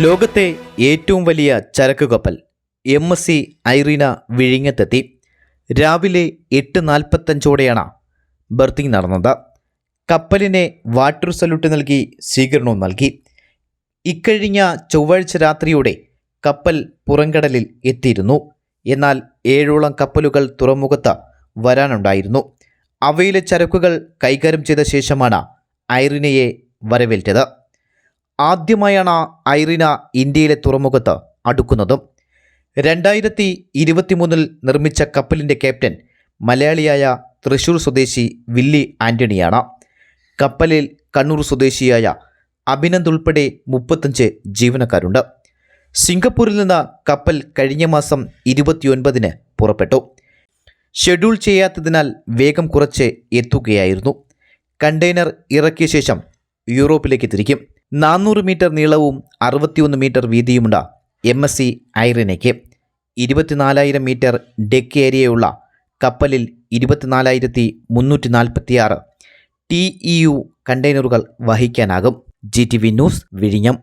ലോകത്തെ ഏറ്റവും വലിയ ചരക്ക് കപ്പൽ MSC ഐറീന വിഴിഞ്ഞത്തെത്തി. രാവിലെ 8:45 ബർത്തിങ് നടന്നത്. കപ്പലിനെ വാട്ടർ സല്യൂട്ട് നൽകി സ്വീകരണവും നൽകി. ഇക്കഴിഞ്ഞ ചൊവ്വാഴ്ച രാത്രിയോടെ കപ്പൽ പുറംകടലിൽ എത്തിയിരുന്നു. എന്നാൽ 7ഓളം കപ്പലുകൾ തുറമുഖത്ത് വരാനുണ്ടായിരുന്നു. അവയിലെ ചരക്കുകൾ കൈകാര്യം ചെയ്ത ശേഷമാണ് ഐറീനയെ വരവേറ്റത്. ആദ്യമായാണ് ഐറീന ഇന്ത്യയിലെ തുറമുഖത്ത് അടുക്കുന്നതും. 2023 നിർമ്മിച്ച കപ്പലിൻ്റെ ക്യാപ്റ്റൻ മലയാളിയായ തൃശൂർ സ്വദേശി വില്ലി ആൻ്റണിയാണ്. കപ്പലിൽ കണ്ണൂർ സ്വദേശിയായ അഭിനന്ദ് ഉൾപ്പെടെ 35 ജീവനക്കാരുണ്ട്. സിംഗപ്പൂരിൽ നിന്ന് കപ്പൽ കഴിഞ്ഞ മാസം 29 പുറപ്പെട്ടു. ഷെഡ്യൂൾ ചെയ്യാത്തതിനാൽ വേഗം കുറച്ച് എത്തുകയായിരുന്നു. കണ്ടെയ്നർ ഇറക്കിയ ശേഷം യൂറോപ്പിലേക്ക് തിരിക്കും. 400 മീറ്റർ നീളവും 61 മീറ്റർ വീതിയുമുണ്ട് MSC ഐറീനയ്ക്ക്. 24,000 മീറ്റർ ഡെക്ക് ഏരിയയുള്ള കപ്പലിൽ 24,346 TEU കണ്ടെയ്നറുകൾ വഹിക്കാനാകും. GTV ന്യൂസ്, വിഴിഞ്ഞം.